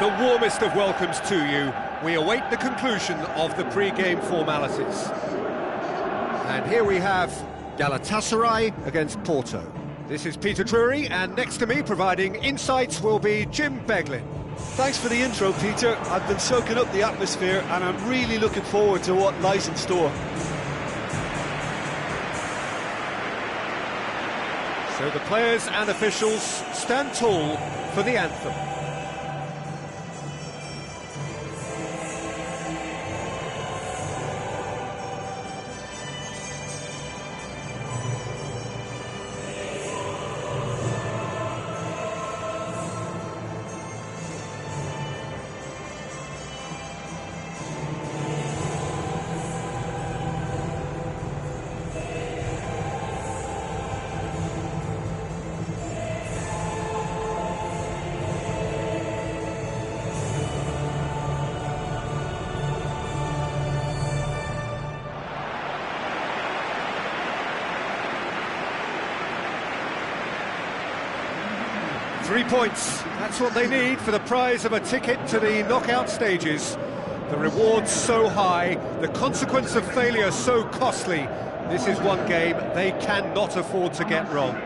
The warmest of welcomes to you. We await the conclusion of the pre-game formalities. And here we have Galatasaray against Porto. This is Peter Drury, and next to me providing insights will be Jim Beglin. Thanks for the intro, Peter. I've been soaking up the atmosphere and I'm really looking forward to what lies in store. So the players and officials stand tall for the anthem. Three points, that's what they need for the prize of a ticket to the knockout stages. The reward's so high, the consequence of failure so costly. This is one game they cannot afford to get wrong.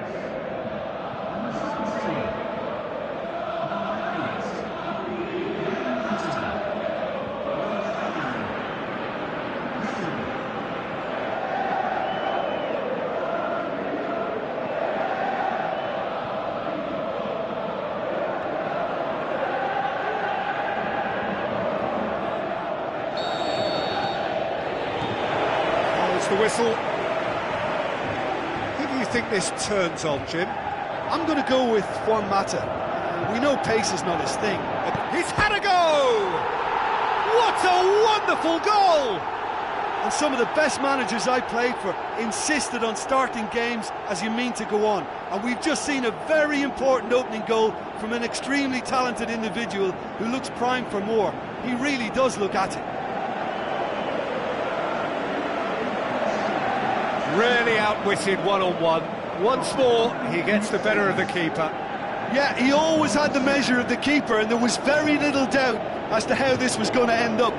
The whistle. Who do you think this turns on, Jim? I'm going to go with Juan Mata. We know pace is not his thing. He's had a go! What a wonderful goal! And some of the best managers I played for insisted on starting games as you mean to go on. And we've just seen a very important opening goal from an extremely talented individual who looks primed for more. He really does look at it. Really outwitted one-on-one. Once more, he gets the better of the keeper. Yeah, he always had the measure of the keeper, and there was very little doubt as to how this was going to end up.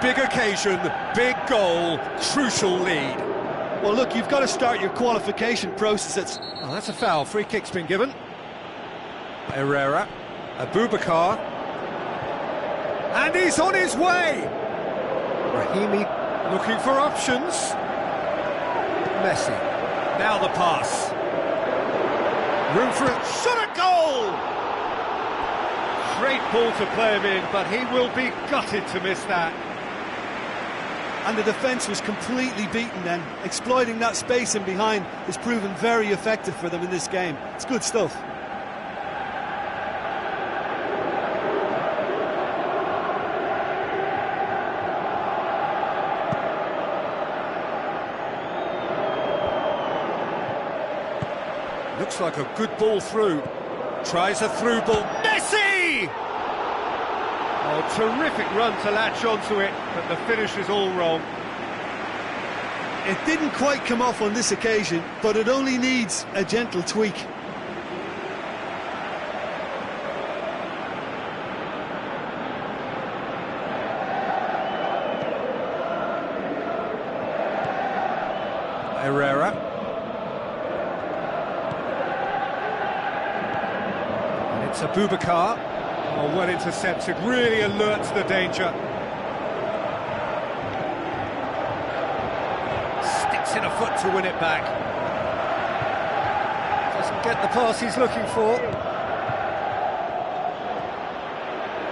Big occasion, big goal, crucial lead. Well, look, you've got to start your qualification process. Oh, that's a foul. Free kick's been given. Herrera, Abubakar, and he's on his way. Rahimi looking for options. Messi. Now the pass. Room for a shot at goal. Great ball to play him in, but he will be gutted to miss that. And the defence was completely beaten then. Exploiting that space in behind has proven very effective for them in this game. It's good stuff. Looks like a good ball through. Tries a through ball. Messi! Oh, terrific run to latch onto it, but the finish is all wrong. It didn't quite come off on this occasion, but it only needs a gentle tweak. Herrera. And it's Abubakar. Oh, well intercepted, really alert to the danger. Sticks in a foot to win it back. Doesn't get the pass he's looking for.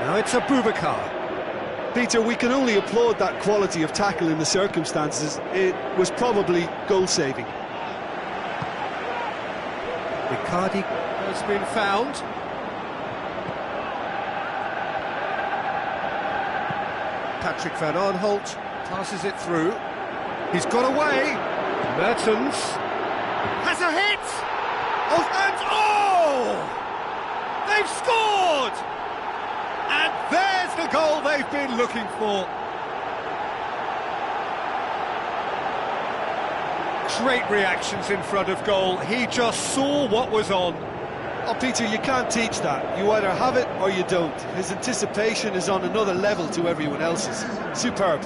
Now it's Abubakar. Peter, we can only applaud that quality of tackle in the circumstances. It was probably goal-saving. Icardi has been found. Patrick van Aanholt passes it through. He's got away. Mertens has a hit. Oh, and they've scored! And there's the goal they've been looking for. Great reactions in front of goal. He just saw what was on. Oh, Peter, you can't teach that. You either have it or you don't. His anticipation is on another level to everyone else's. Superb.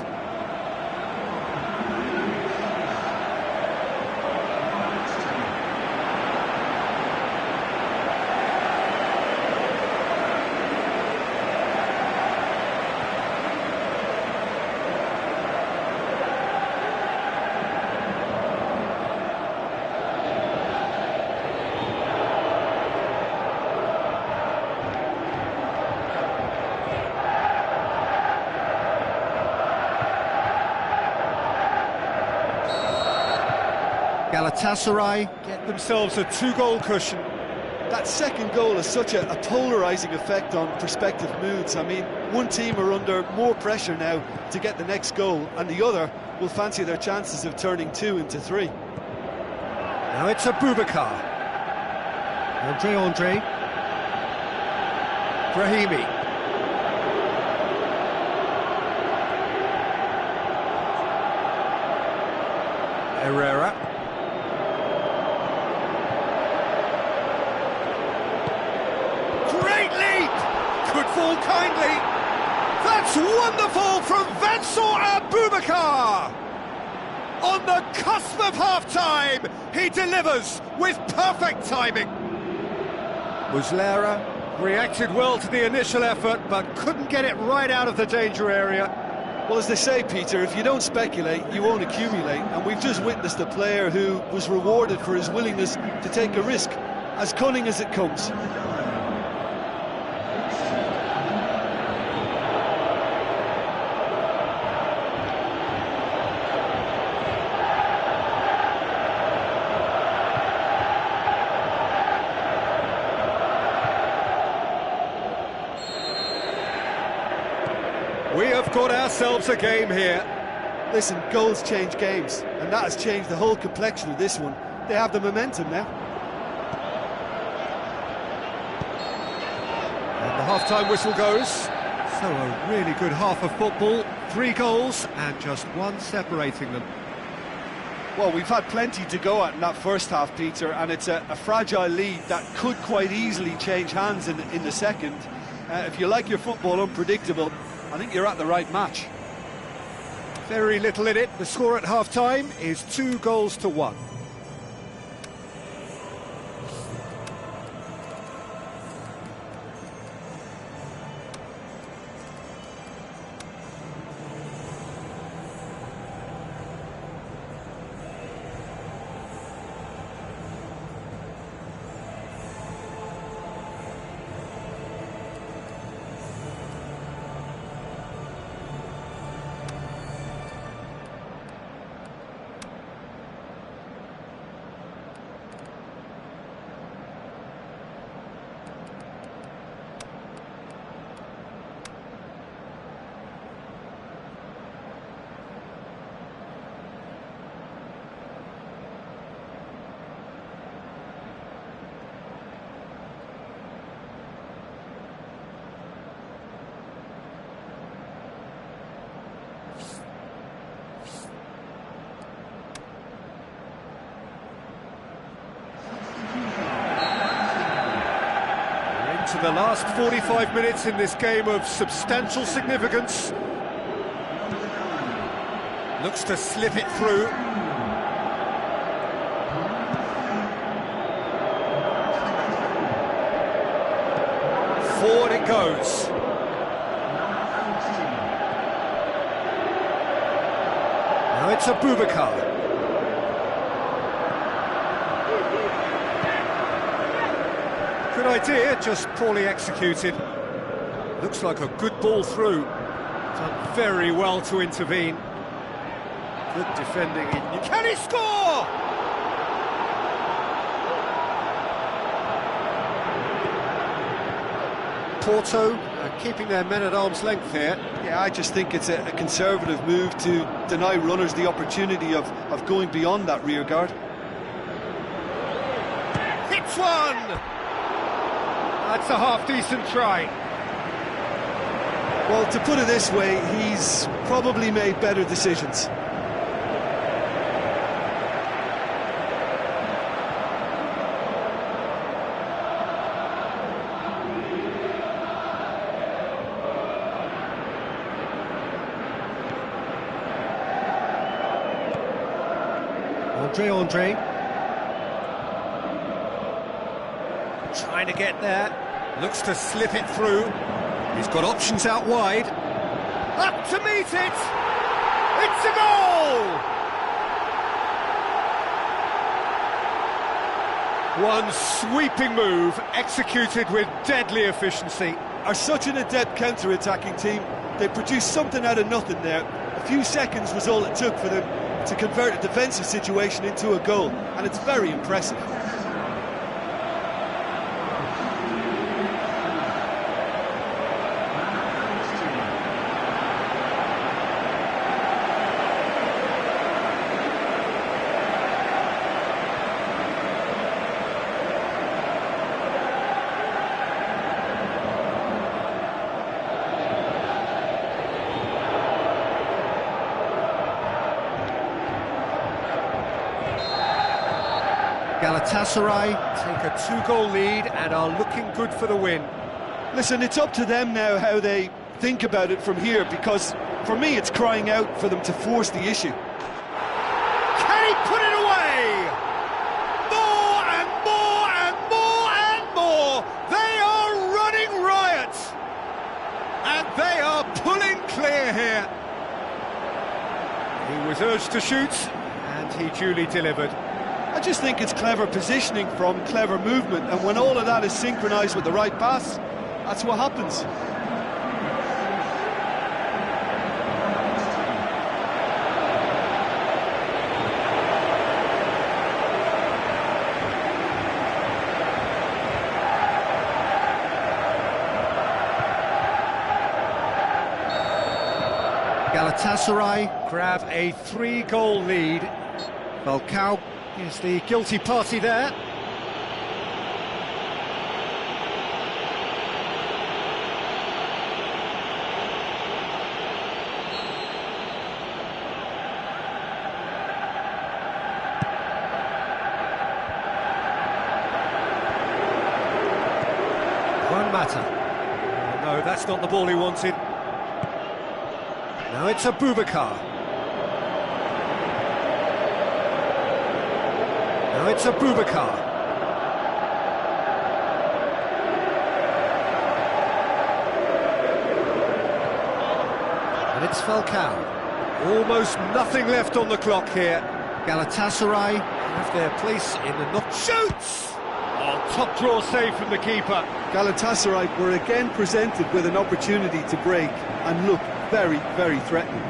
Galatasaray get themselves a 2-goal cushion. That second goal has such a polarising effect on prospective moods. I mean, one team are under more pressure now to get the next goal, and the other will fancy their chances of turning 2 into 3. Now it's a Boubacar. Andre. Brahimi. Herrera. Could fall kindly. That's wonderful from Vincent Boubacar. On the cusp of half-time, he delivers with perfect timing. Muslera reacted well to the initial effort, but couldn't get it right out of the danger area. Well, as they say, Peter, if you don't speculate, you won't accumulate. And we've just witnessed a player who was rewarded for his willingness to take a risk, as cunning as it comes. We have got ourselves a game here. Listen, goals change games, and that has changed the whole complexion of this one. They have the momentum now. And the half-time whistle goes. So a really good half of football. 3 goals and just 1 separating them. Well, we've had plenty to go at in that first half, Peter, and it's a fragile lead that could quite easily change hands in the second. If you like your football unpredictable, I think you're at the right match. Very little in it. The score at half-time is 2-1. To the last 45 minutes in this game of substantial significance. Looks to slip it through. Forward it goes. Now it's a Boubacar. Good idea, just poorly executed. Looks like a good ball through. Done very well to intervene. Good defending. Can he score? Porto keeping their men at arm's length here. Yeah, I just think it's a conservative move to deny runners the opportunity of going beyond that rear guard. Hits one! That's a half-decent try. Well, to put it this way, he's probably made better decisions. Andre. Trying to get there. Looks to slip it through. He's got options out wide. Up to meet it! It's a goal! One sweeping move, executed with deadly efficiency. Are such an adept counter-attacking team. They produced something out of nothing there. A few seconds was all it took for them to convert a defensive situation into a goal, and it's very impressive. Galatasaray take a two-goal lead and are looking good for the win. Listen, it's up to them now how they think about it from here, because for me it's crying out for them to force the issue. Can he put it away? More and more and more and more! They are running riot! And they are pulling clear here. He was urged to shoot, and he duly delivered. I just think it's clever positioning from clever movement, and when all of that is synchronised with the right pass, that's what happens. Galatasaray grab a 3-goal lead. Falcao is the guilty party there. Won't matter. No, that's not the ball he wanted. Now it's a Boubacar. Now it's a Boubacar. And it's Falcao. Almost nothing left on the clock here. Galatasaray have their place in the knock. Shoots! Oh, top draw save from the keeper. Galatasaray were again presented with an opportunity to break and look very, very threatening.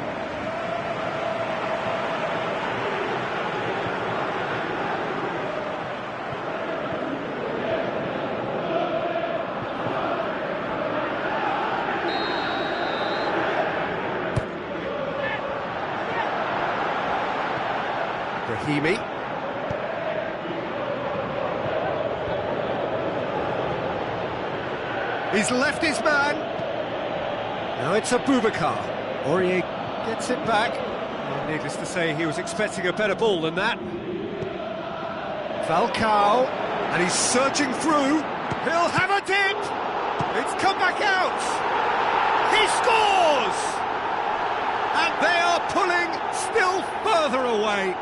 Brahimi. He's left his man. Now it's a Boubacar. Aurier gets it back. Well, needless to say, he was expecting a better ball than that. Falcao, and he's surging through. He'll have a dip. It's come back out. He scores! And they are pulling still further away.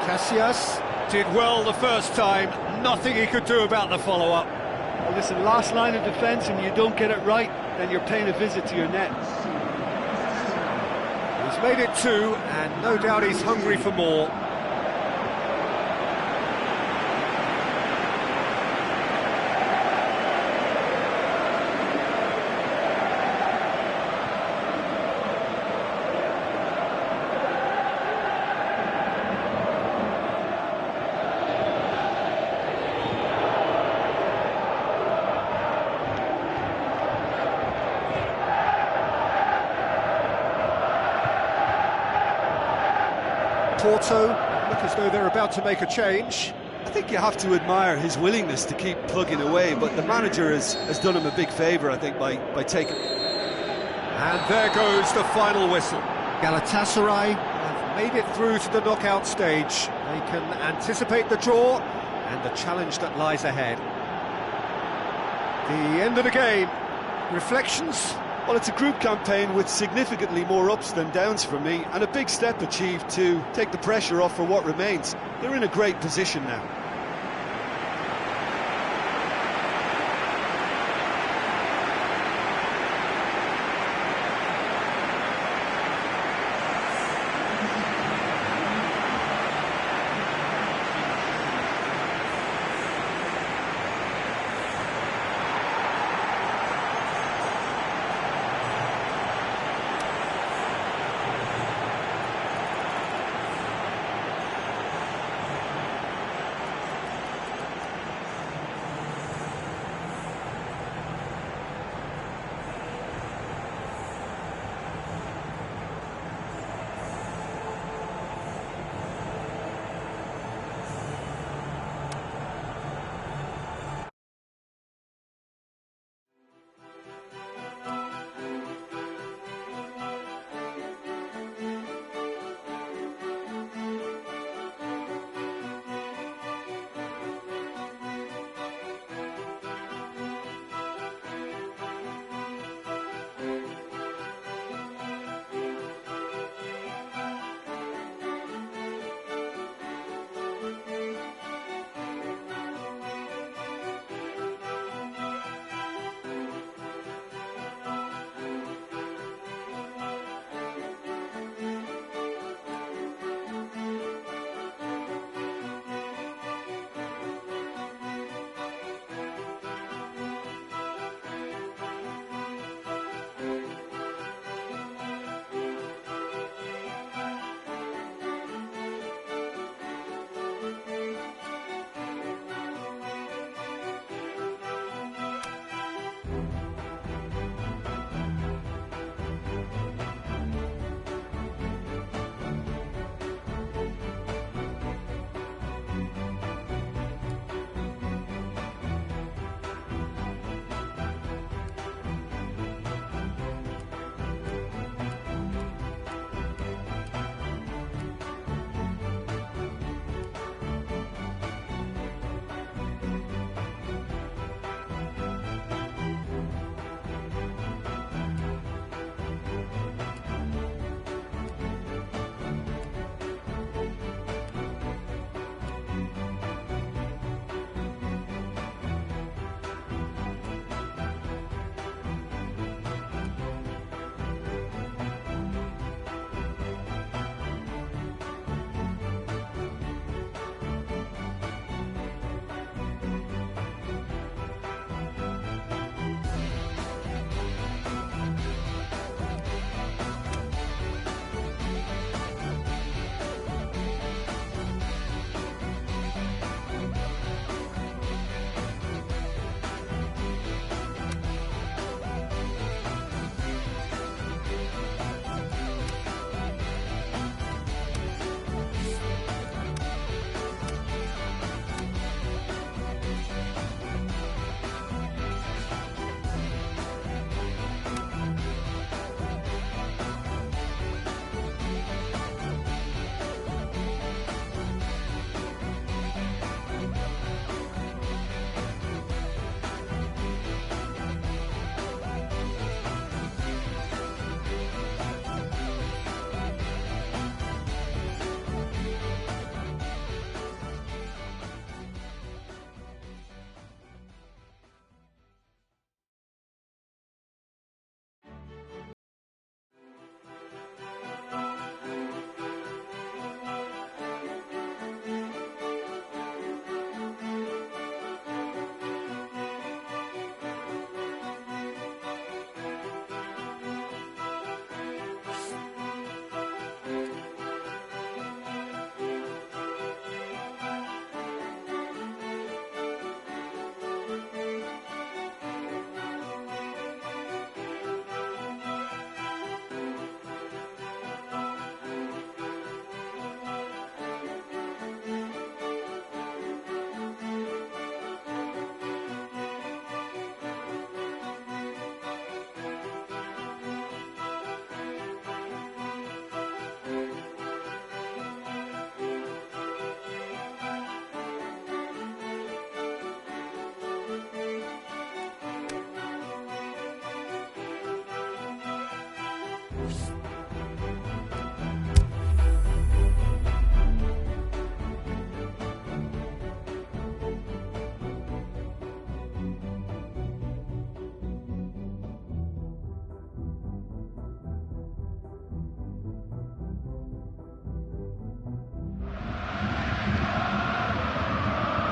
Casillas did well the first time. Nothing he could do about the follow-up. Well, listen, last line of defence, and you don't get it right, then you're paying a visit to your net. He's made it 2, and no doubt he's hungry for more. Porto look as though they're about to make a change. I think you have to admire his willingness to keep plugging away, but the manager has done him a big favour, I think, by taking... And there goes the final whistle. Galatasaray have made it through to the knockout stage. They can anticipate the draw and the challenge that lies ahead. The end of the game. Reflections? Well, it's a group campaign with significantly more ups than downs for me, and a big step achieved to take the pressure off for what remains. They're in a great position now.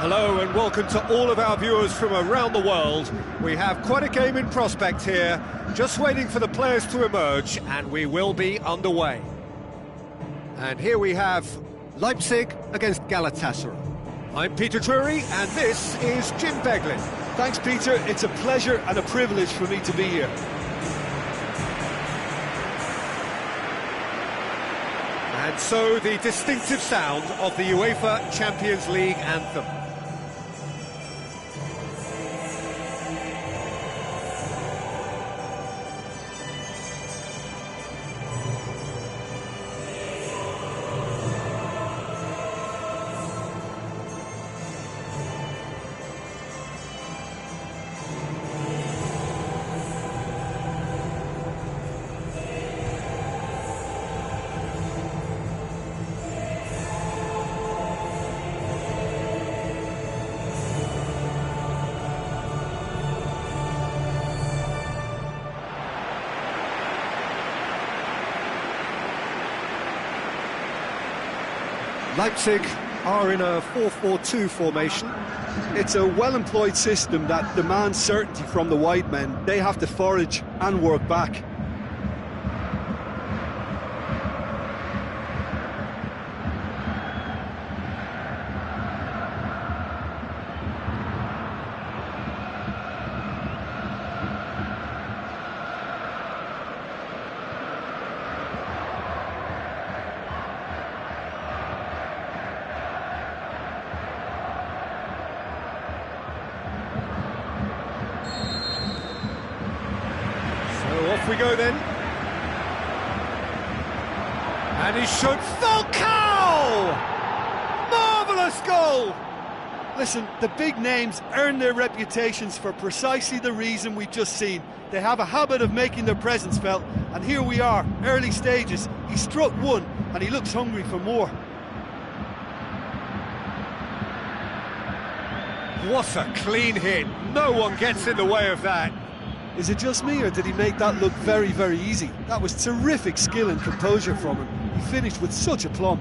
Hello and welcome to all of our viewers from around the world. We have quite a game in prospect here, just waiting for the players to emerge, and we will be underway. And here we have Leipzig against Galatasaray. I'm Peter Drury, and this is Jim Beglin. Thanks, Peter. It's a pleasure and a privilege for me to be here. And so the distinctive sound of the UEFA Champions League anthem. Leipzig are in a 4-4-2 formation. It's a well-employed system that demands certainty from the wide men. They have to forage and work back. Off we go then. And he shoots. Falcao! Marvellous goal! Listen, the big names earn their reputations for precisely the reason we've just seen. They have a habit of making their presence felt, and here we are, early stages. He struck one, and he looks hungry for more. What a clean hit. No one gets in the way of that. Is it just me, or did he make that look very, very easy? That was terrific skill and composure from him. He finished with such aplomb.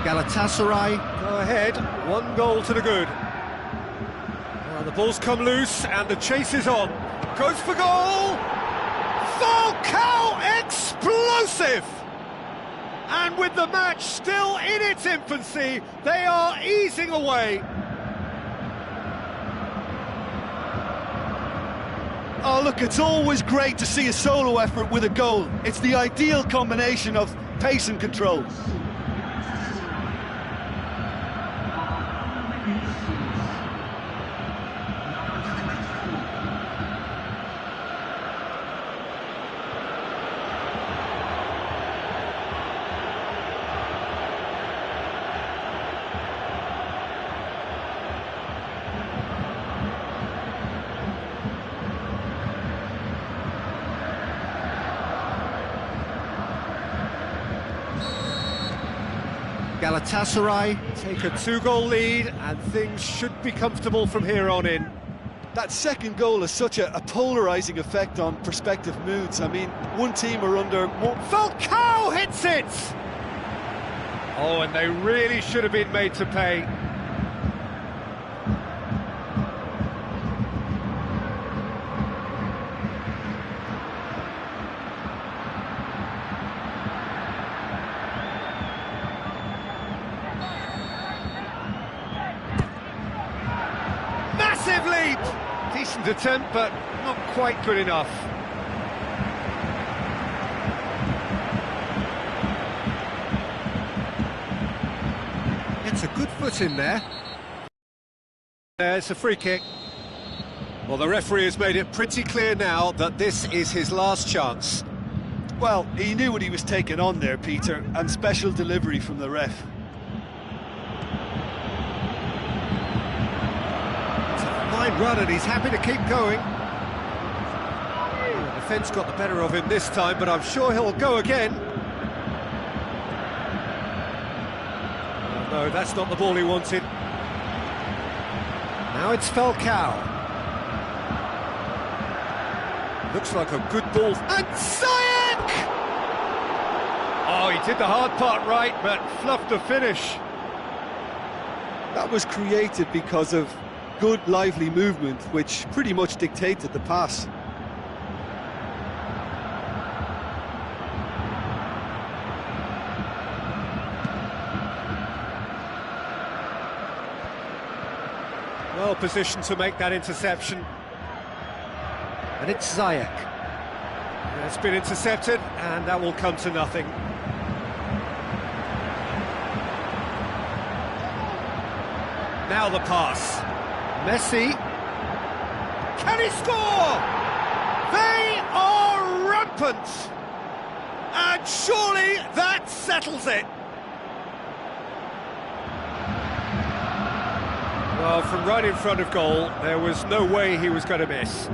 Galatasaray go ahead, 1 goal to the good. Well, the ball's come loose and the chase is on. Goes for goal! Falcao, explosive! And with the match still in its infancy, they are easing away. Oh, look, it's always great to see a solo effort with a goal. It's the ideal combination of pace and control. Galatasaray take a 2-goal lead and things should be comfortable from here on in. That second goal has such a polarising effect on prospective moods. I mean, one team are under more... Falcao hits it! Oh, and they really should have been made to pay. Massive leap! Decent attempt, but not quite good enough. foot in there. It's a free kick. Well, the referee has made it pretty clear now that this is his last chance. Well, he knew what he was taking on there, Peter, and special delivery from the ref. It's a fine run and he's happy to keep going. The defence got the better of him this time, but I'm sure he'll go again. No, that's not the ball he wanted. Now it's Falcao. Looks like a good ball. And Ziyech! Oh, he did the hard part right, but fluffed the finish. That was created because of good, lively movement, which pretty much dictated the pass. Well positioned to make that interception. And it's Ziyech. It's been intercepted, and that will come to nothing. Now the pass. Messi. Can he score? They are rampant. And surely that settles it. Well, from right in front of goal, there was no way he was going to miss.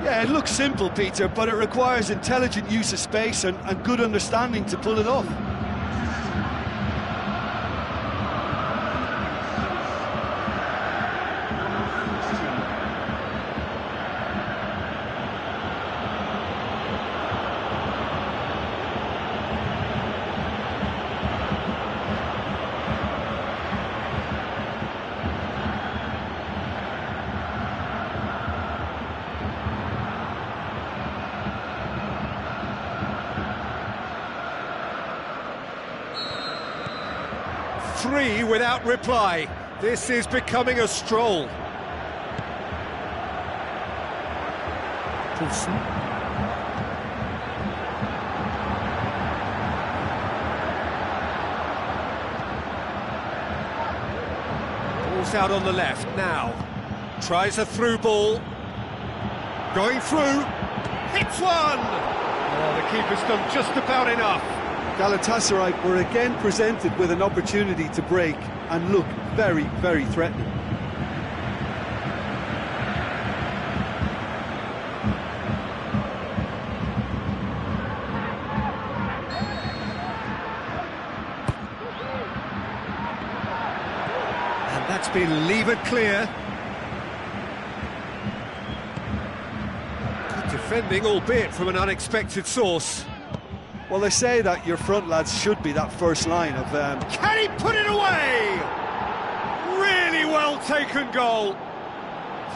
Yeah, it looks simple, Peter, but it requires intelligent use of space and good understanding to pull it off. Three without reply. This is becoming a stroll. Poulsen. Ball's out on the left now. Tries a through ball. Going through. Hits one! Oh, the keeper's done just about enough. Galatasaray were again presented with an opportunity to break and look very, very threatening. And that's been levered clear. Good defending, albeit from an unexpected source. Well, they say that your front lads should be that first line of... Can he put it away? Really well taken goal.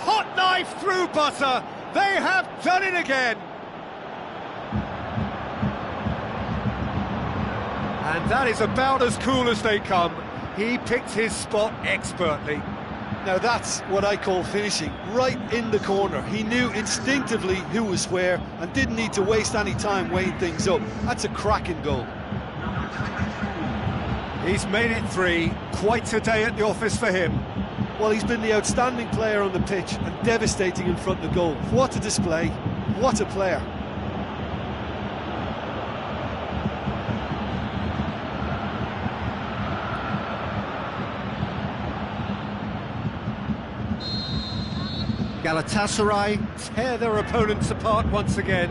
Hot knife through butter. They have done it again. And that is about as cool as they come. He picked his spot expertly. Now that's what I call finishing, right in the corner. He knew instinctively who was where and didn't need to waste any time weighing things up. That's a cracking goal. He's made it three. Quite a day at the office for him. Well, he's been the outstanding player on the pitch and devastating in front of goal. What a display, what a player. Galatasaray tear their opponents apart once again.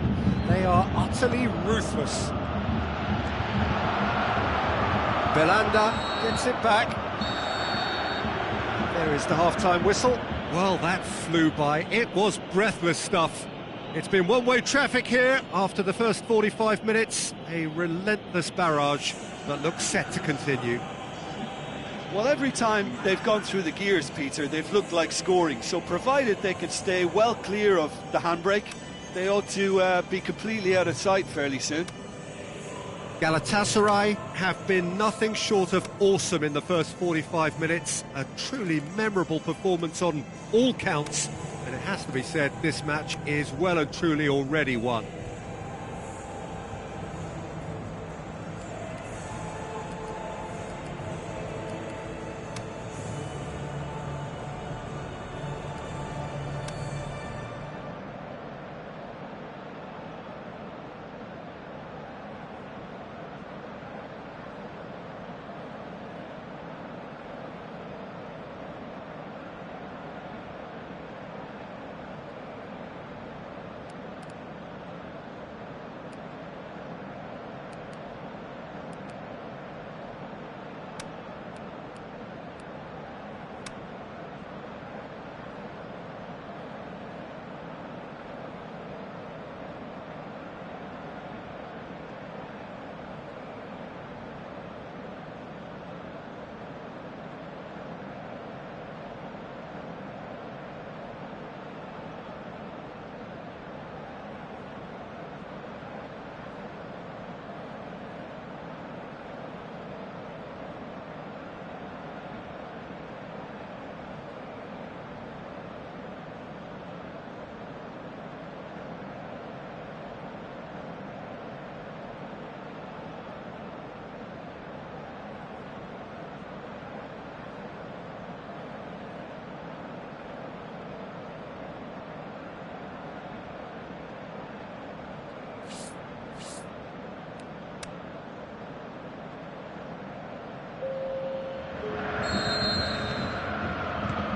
They are utterly ruthless. Belanda gets it back. There is the half-time whistle. Well, that flew by. It was breathless stuff. It's been one-way traffic here after the first 45 minutes. A relentless barrage that looks set to continue. Well, every time they've gone through the gears, Peter, they've looked like scoring. So provided they can stay well clear of the handbrake, they ought to be completely out of sight fairly soon. Galatasaray have been nothing short of awesome in the first 45 minutes. A truly memorable performance on all counts. And it has to be said, this match is well and truly already won.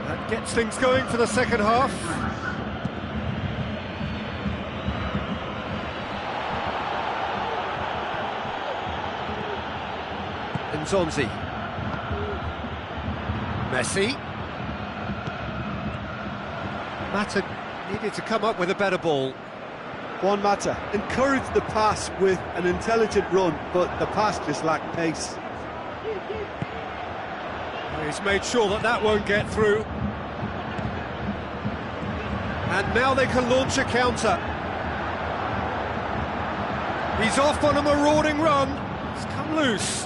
That gets things going for the second half. Nzonzi. Messi. Mata needed to come up with a better ball. Juan Mata encouraged the pass with an intelligent run, but the pass just lacked pace. He's made sure that that won't get through. And now they can launch a counter. He's off on a marauding run. He's come loose.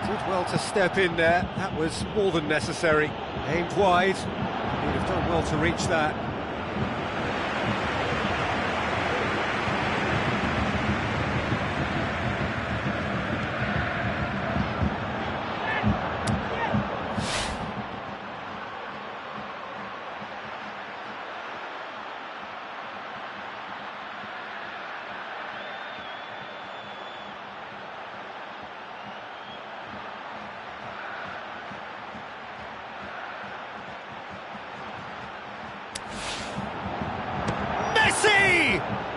Did well to step in there. That was more than necessary. Aimed wide. He'd have done well to reach that.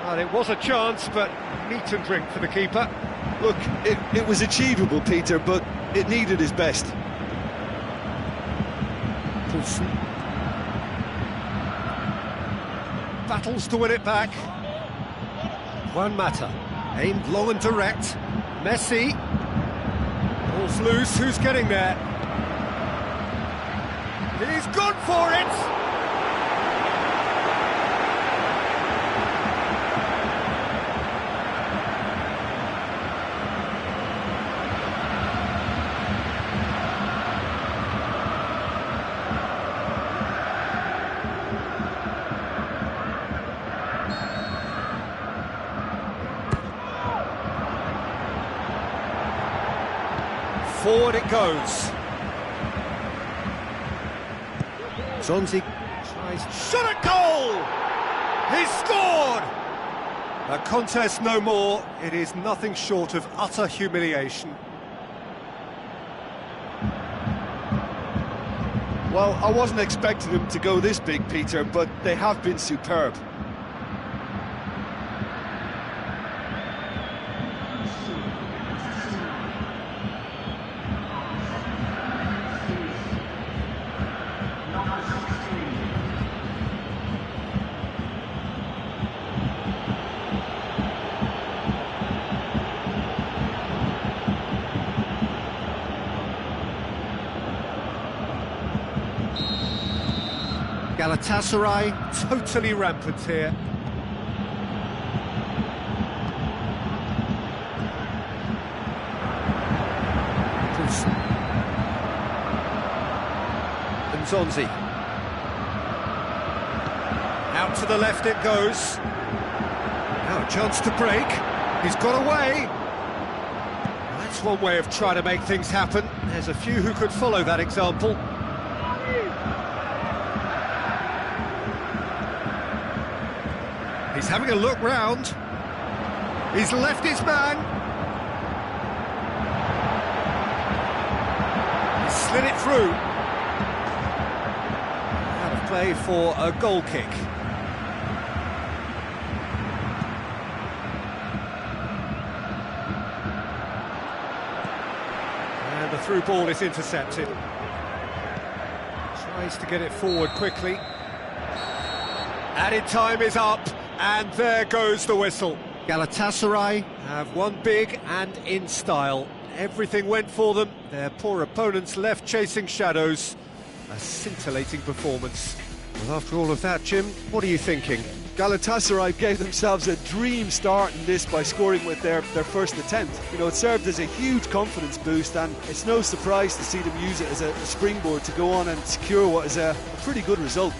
Well, it was a chance, but meat and drink for the keeper. Look, it was achievable, Peter, but it needed his best. Poulsen battles to win it back. Juan Mata, aimed low and direct. Messi, ball's loose, who's getting there? He's gone for it! Forward it goes. Zonzi tries, shot at goal! He's scored! A contest no more. It is nothing short of utter humiliation. Well, I wasn't expecting them to go this big, Peter, but they have been superb. Galatasaray totally rampant here. Poulsen. Nzonzi. Out to the left it goes. Now a chance to break. He's got away. That's one way of trying to make things happen. There's a few who could follow that example. He's having a look round. He's left his man. He slid it through. Out of play for a goal kick. And the through ball is intercepted. Tries to get it forward quickly. Added time is up. And there goes the whistle. Galatasaray have won big and in style. Everything went for them. Their poor opponents left chasing shadows. A scintillating performance. Well, after all of that, Jim, what are you thinking? Galatasaray gave themselves a dream start in this by scoring with their first attempt. You know, it served as a huge confidence boost, and it's no surprise to see them use it as a springboard to go on and secure what is a pretty good result.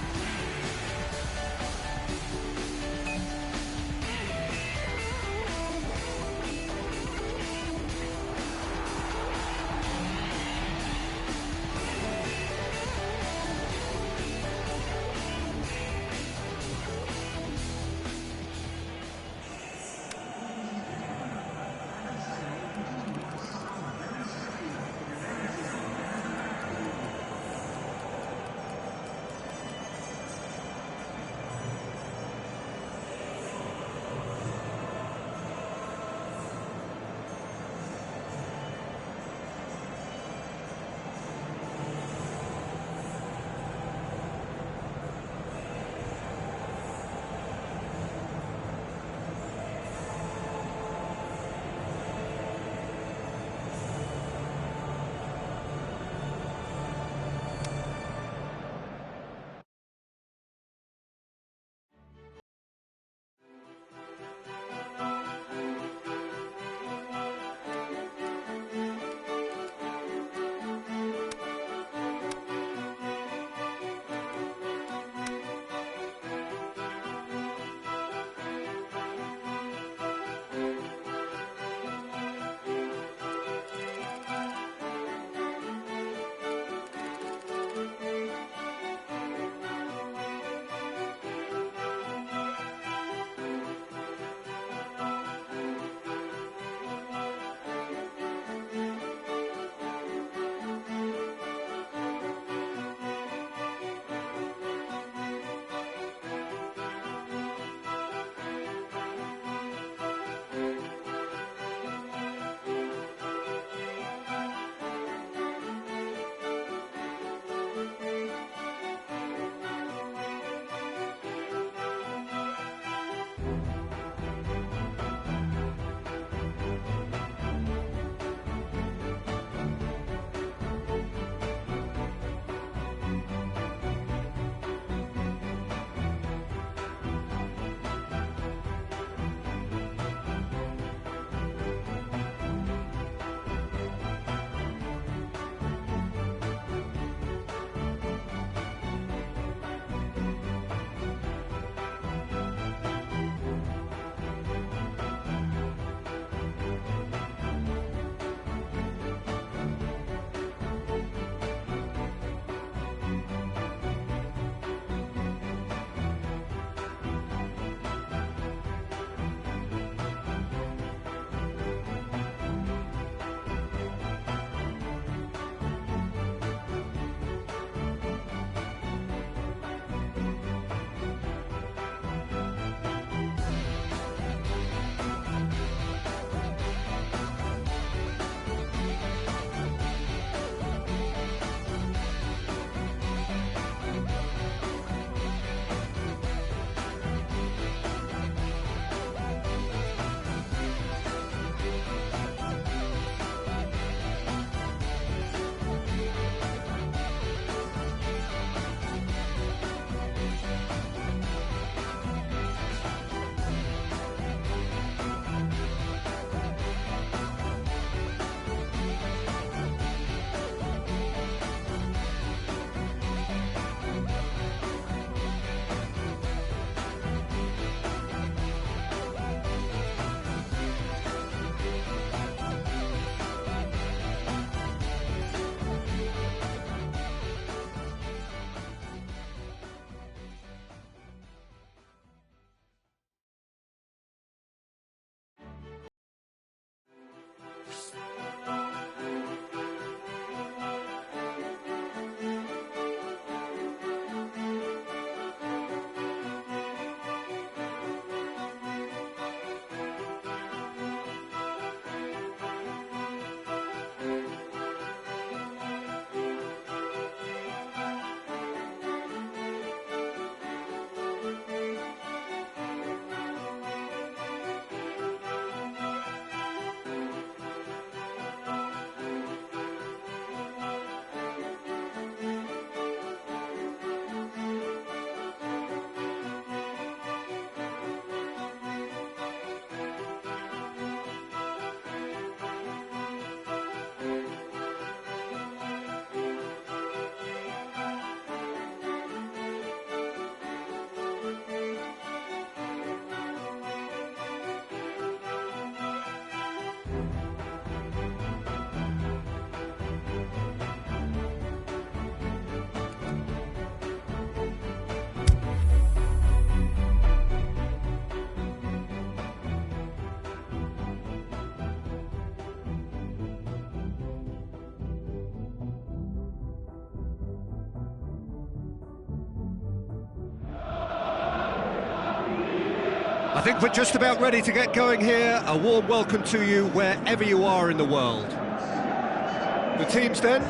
I think we're just about ready to get going here. A warm welcome to you wherever you are in the world. The teams then,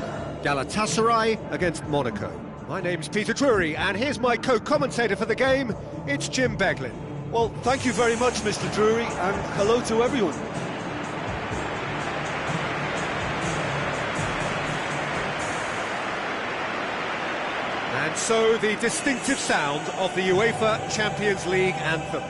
Galatasaray against Monaco. My name's Peter Drury, and here's my co-commentator for the game, it's Jim Beglin. Well, thank you very much, Mr. Drury, and hello to everyone. And so the distinctive sound of the UEFA Champions League anthem.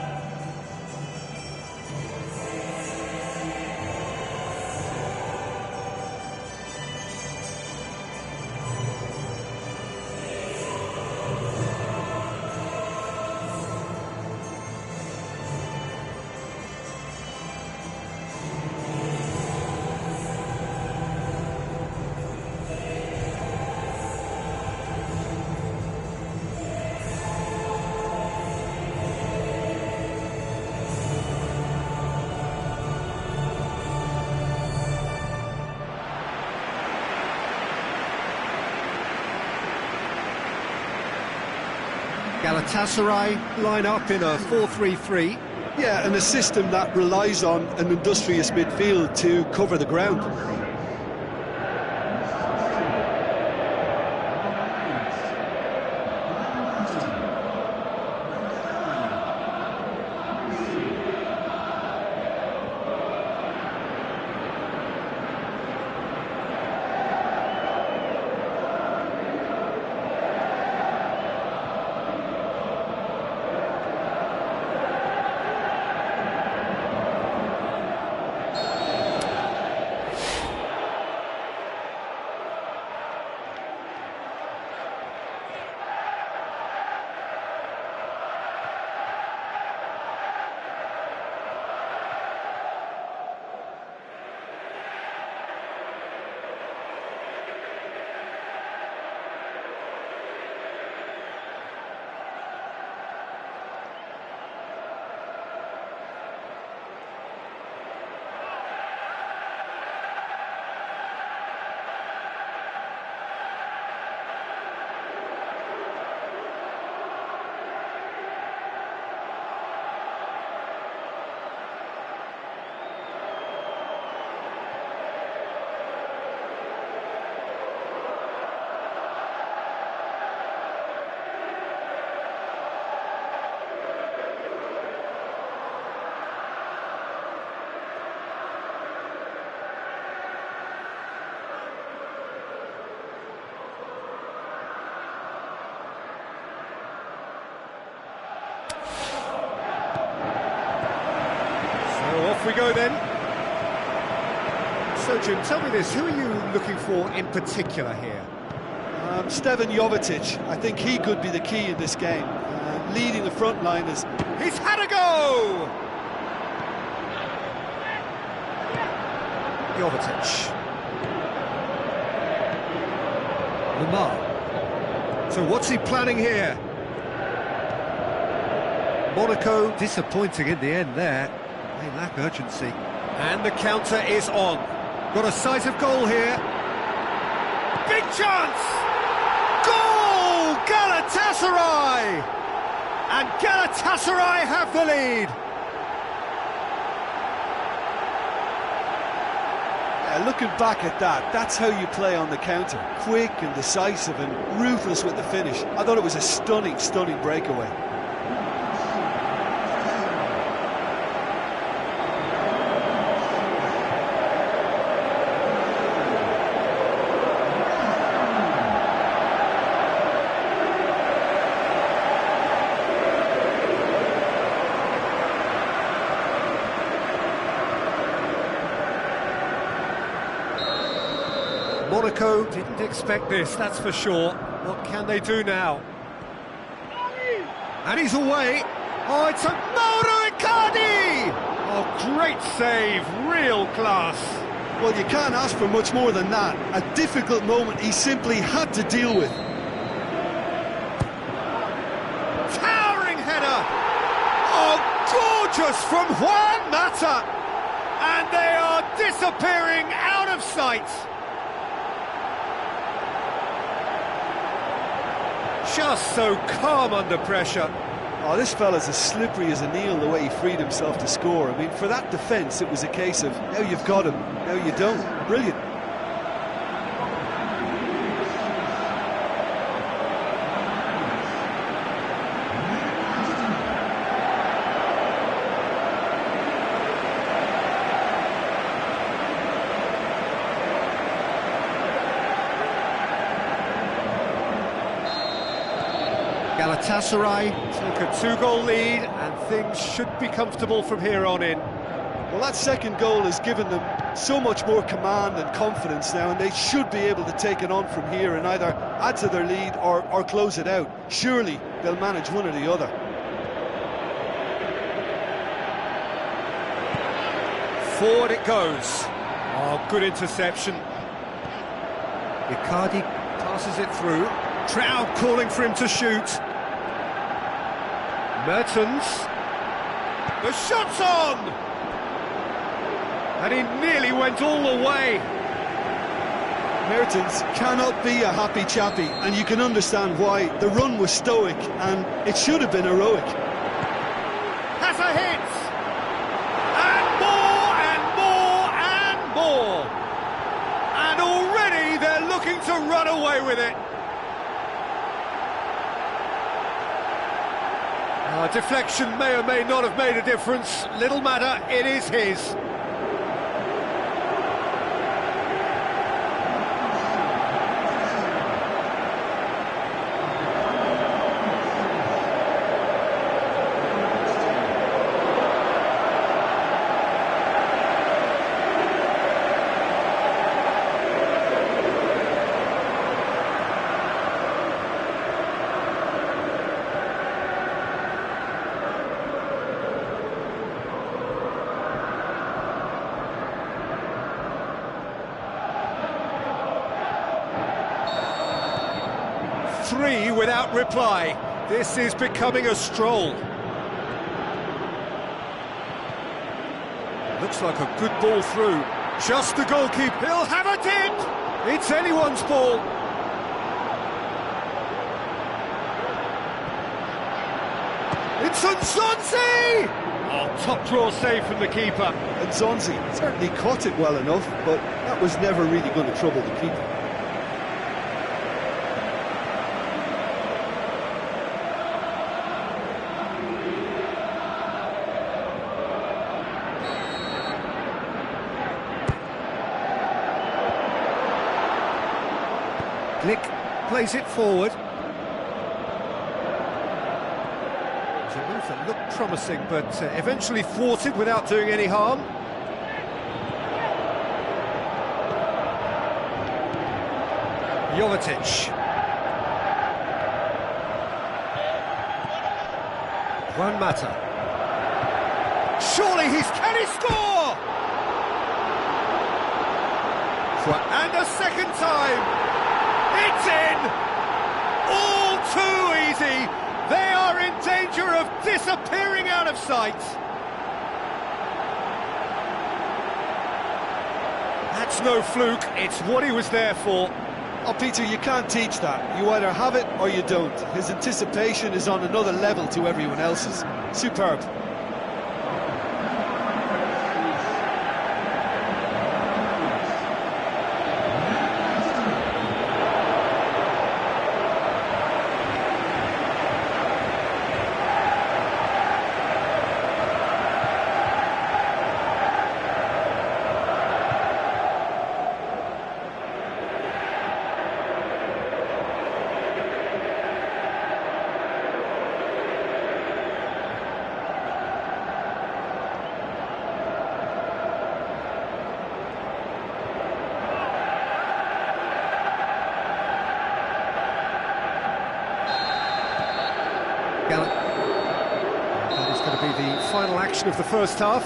Galatasaray line up in a 4-3-3. Yeah, and a system that relies on an industrious midfield to cover the ground. Off we go then. So Jim, tell me this, who are you looking for in particular here? Stevan Jovetic, I think he could be the key in this game. Leading the front line is... He's had a go! Jovetic. Lamar. So what's he planning here? Monaco disappointing in the end there. They lack urgency. And the counter is on. Got a sight of goal here. Big chance! Goal! Galatasaray! And Galatasaray have the lead. Yeah, looking back at that, that's how you play on the counter. Quick and decisive and ruthless with the finish. I thought it was a stunning, stunning breakaway. Monaco didn't expect this, that's for sure. What can they do now? And he's away. Oh, it's a Mauro Icardi! Oh, great save, real class. Well, you can't ask for much more than that. A difficult moment he simply had to deal with. Towering header! Oh, gorgeous from Juan Mata! And they are disappearing out of sight. Just so calm under pressure. Oh, this fella's as slippery as a Neil, the way he freed himself to score. I mean, for that defence, it was a case of, now you've got him, now you don't. Brilliant. Galatasaray take a two-goal lead and things should be comfortable from here on in. Well, that second goal has given them so much more command and confidence now, and they should be able to take it on from here and either add to their lead or close it out. Surely they'll manage one or the other. Forward it goes. Oh, good interception. Icardi passes it through. Trout calling for him to shoot. Mertens. The shot's on! And he nearly went all the way. Mertens cannot be a happy chappy, and you can understand why. The run was stoic, and it should have been heroic. Has a hit! And more, and more, and more! And already they're looking to run away with it. Deflection may or may not have made a difference. Little matter, it is his. Three without reply. This is becoming a stroll. Looks like a good ball through. Just the goalkeeper. He'll have a dip! It's anyone's ball. It's Nzonzi! Oh, top draw save from the keeper. Nzonzi certainly caught it well enough, but that was never really going to trouble the keeper. Glick plays it forward. It's a move that looked promising, but eventually thwarted without doing any harm. Jovetic. Juan Mata. Surely can he score? And a second time. It's in! All too easy! They are in danger of disappearing out of sight! That's no fluke, it's what he was there for. Oh, Peter, you can't teach that. You either have it or you don't. His anticipation is on another level to everyone else's. Superb. That is going to be the final action of the first half.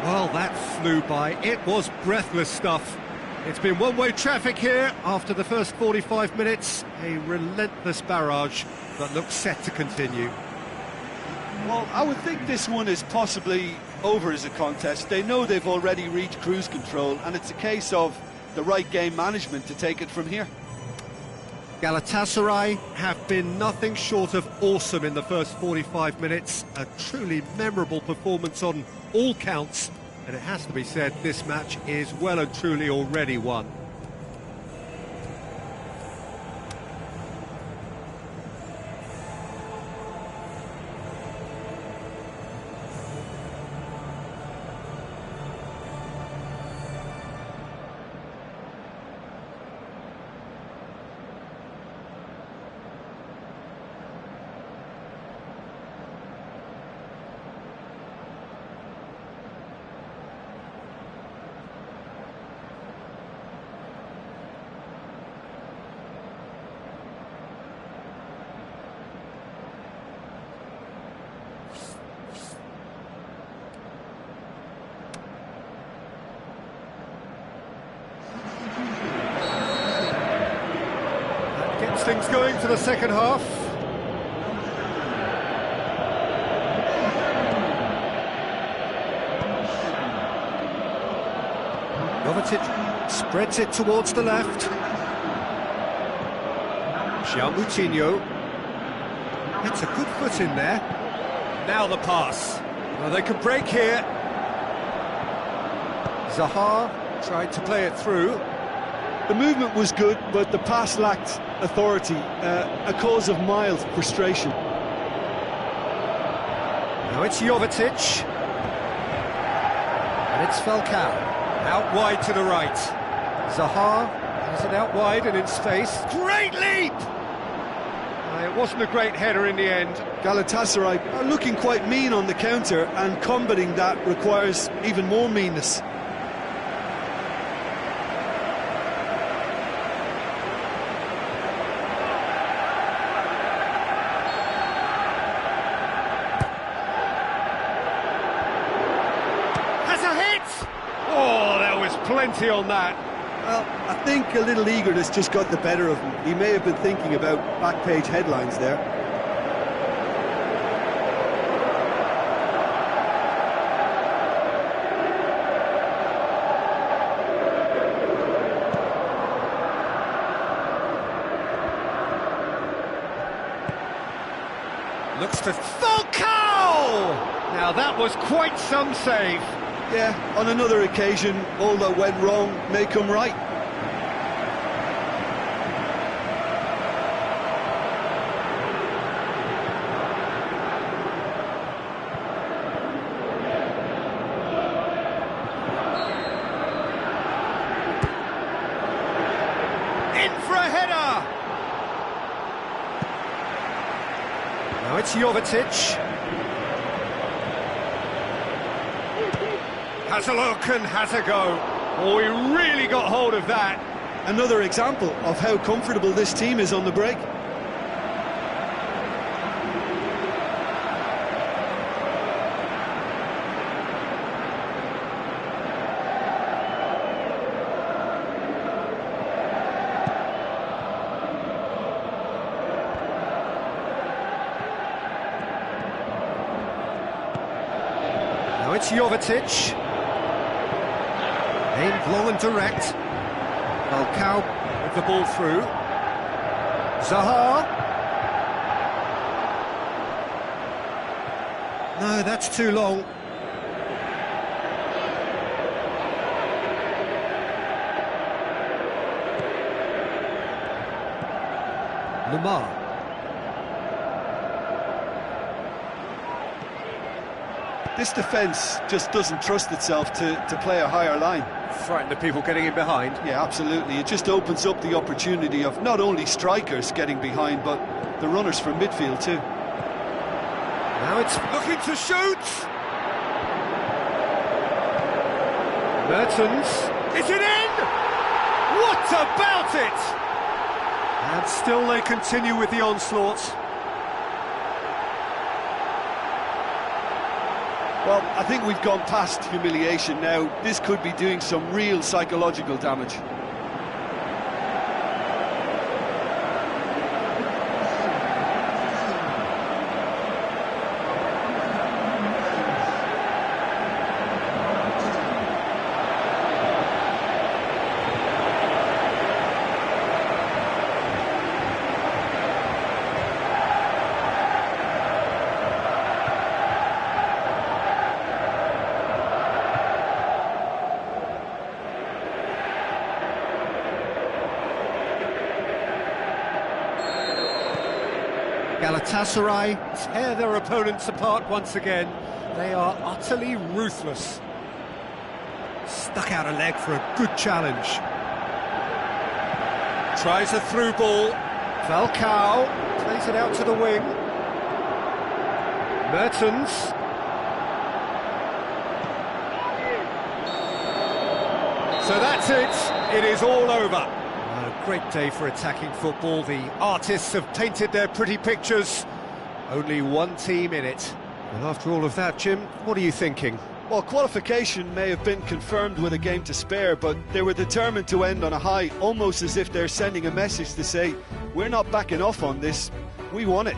Well, that flew by. It was breathless stuff. It's been one-way traffic here after the first 45 minutes. A relentless barrage that looks set to continue. Well, I would think this one is possibly over as a contest. They know they've already reached cruise control, and it's a case of the right game management to take it from here. Galatasaray have been nothing short of awesome in the first 45 minutes. A truly memorable performance on all counts. And it has to be said, this match is well and truly already won. Gets things going for the second half. Jovetic spreads it towards the left. Moutinho. It's a good foot in there. Now the pass. Well, they could break here. Zaha tried to play it through. The movement was good, but the pass lacked authority, a cause of mild frustration. Now it's Jovetic. And it's Falcao. Out wide to the right. Zaha has it out wide and in space. Great leap! It wasn't a great header in the end. Galatasaray are looking quite mean on the counter, and combating that requires even more meanness. Oh, there was plenty on that. Well, I think a little eagerness just got the better of him. He may have been thinking about back-page headlines there. Looks to Falcao! Now that was quite some save. Yeah, on another occasion, all that went wrong may come right. In for a header! Now it's Jovetic. Has a look and has a go. Oh, he really got hold of that. Another example of how comfortable this team is on the break. Now it's Jovetic. Aimed long and direct. Falcao with the ball through. Zaha. No, that's too long. Lamar. This defence just doesn't trust itself to play a higher line. Frightened of people getting in behind. Yeah, absolutely. It just opens up the opportunity of not only strikers getting behind, but the runners from midfield too. Now it's looking to shoot. Mertens. Is it in? What about it? And still they continue with the onslaught. Well, I think we've gone past humiliation now. This could be doing some real psychological damage. Galatasaray tear their opponents apart once again. They are utterly ruthless. Stuck out a leg for a good challenge. Tries a through ball. Falcao plays it out to the wing. Mertens. So that's it. It is all over. A great day for attacking football. The artists have painted their pretty pictures. Only one team in it. And after all of that, Jim, what are you thinking? Well, qualification may have been confirmed with a game to spare, but they were determined to end on a high, almost as if they're sending a message to say, we're not backing off on this, we won it.